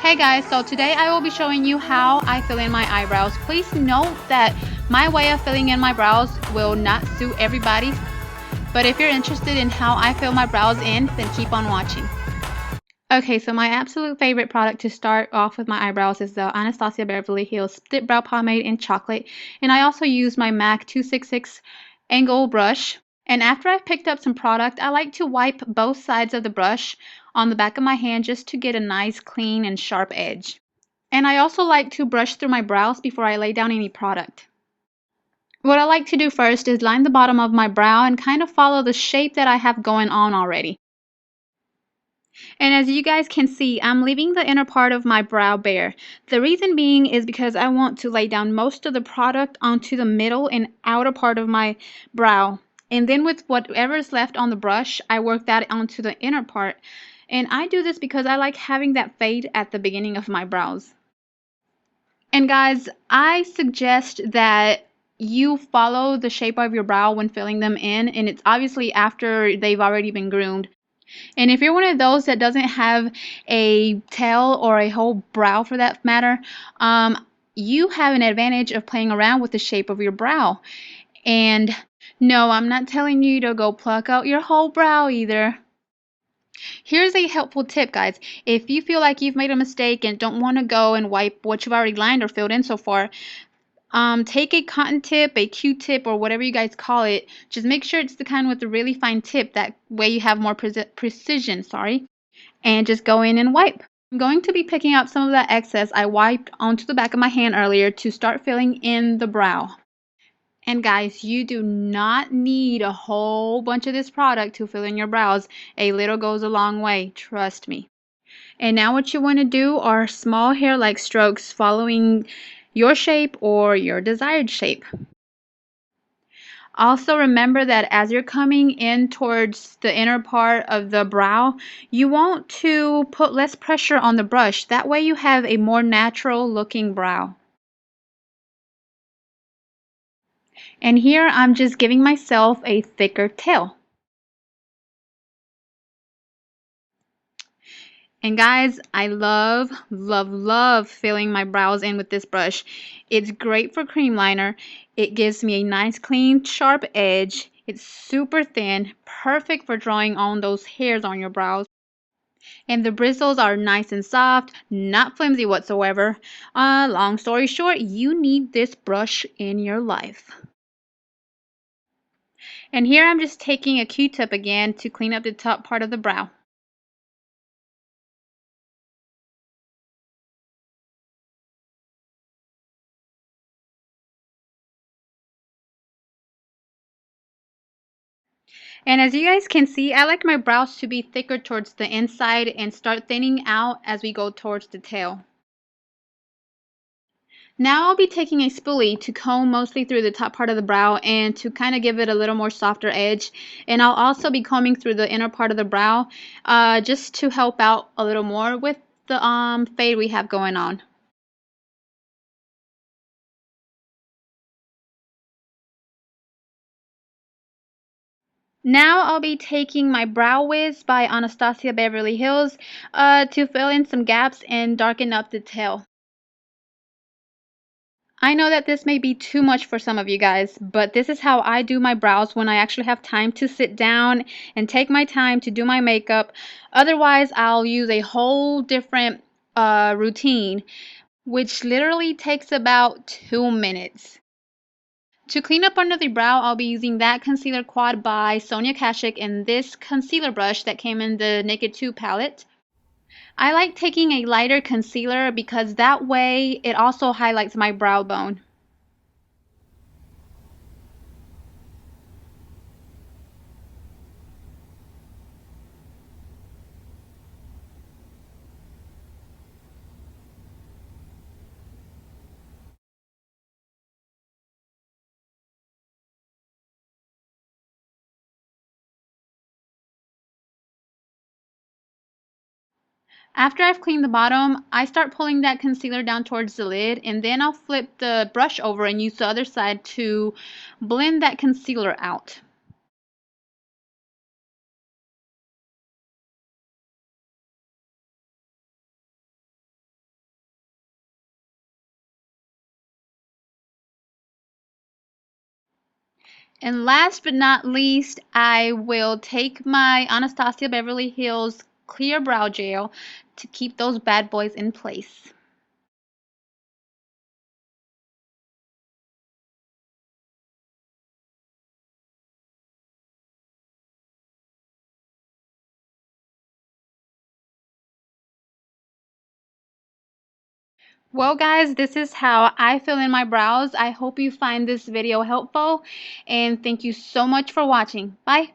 Hey guys, so today I will be showing you how I fill in my eyebrows. Please note that my way of filling in my brows will not suit everybody, but if you're interested in how I fill my brows in, then keep on watching. Okay, so my absolute favorite product to start off with my eyebrows is the Anastasia Beverly Hills Dipbrow Pomade in chocolate, and I also use my MAC 266 angle brush. And after I've picked up some product, I like to wipe both sides of the brush on the back of my hand just to get a nice clean and sharp edge. And I also like to brush through my brows before I lay down any product. What I like to do first is line the bottom of my brow and kind of follow the shape that I have going on already. And as you guys can see, I'm leaving the inner part of my brow bare. The reason being is because I want to lay down most of the product onto the middle and outer part of my brow. And then with whatever is left on the brush, I work that onto the inner part. And I do this because I like having that fade at the beginning of my brows. And guys, I suggest that you follow the shape of your brow when filling them in, and it's obviously after they've already been groomed. And if you're one of those that doesn't have a tail or a whole brow for that matter, you have an advantage of playing around with the shape of your brow. And no, I'm not telling you to go pluck out your whole brow either. Here's a helpful tip, guys. If you feel like you've made a mistake and don't want to go and wipe what you've already lined or filled in so far, take a cotton tip, a Q-tip, or whatever you guys call it. Just make sure it's the kind with a really fine tip. That way you have more precision, and just go in and wipe. I'm going to be picking up some of that excess I wiped onto the back of my hand earlier to start filling in the brow. And guys, you do not need a whole bunch of this product to fill in your brows. A little goes a long way, trust me. And now what you want to do are small hair-like strokes following your shape or your desired shape. Also remember that as you're coming in towards the inner part of the brow, you want to put less pressure on the brush. That way you have a more natural looking brow. And here I'm just giving myself a thicker tail. And guys, I love, love, love filling my brows in with this brush. It's great for cream liner. It gives me a nice, clean, sharp edge. It's super thin, perfect for drawing on those hairs on your brows. And the bristles are nice and soft, not flimsy whatsoever. Long story short, you need this brush in your life. And here I'm just taking a Q-tip again to clean up the top part of the brow. And as you guys can see, I like my brows to be thicker towards the inside and start thinning out as we go towards the tail. Now I'll be taking a spoolie to comb mostly through the top part of the brow and to kind of give it a little more softer edge. And I'll also be combing through the inner part of the brow just to help out a little more with the fade we have going on. Now I'll be taking my Brow Wiz by Anastasia Beverly Hills to fill in some gaps and darken up the tail. I know that this may be too much for some of you guys, but this is how I do my brows when I actually have time to sit down and take my time to do my makeup. Otherwise, I'll use a whole different routine, which literally takes about 2 minutes. To clean up under the brow, I'll be using that concealer quad by Sonia Kashuk and this concealer brush that came in the Naked 2 palette. I like taking a lighter concealer because that way it also highlights my brow bone. After I've cleaned the bottom, I start pulling that concealer down towards the lid, and then I'll flip the brush over and use the other side to blend that concealer out. And last but not least, I will take my Anastasia Beverly Hills Clear Brow Gel to keep those bad boys in place. Well, guys, this is how I fill in my brows. I hope you find this video helpful, and thank you so much for watching. Bye.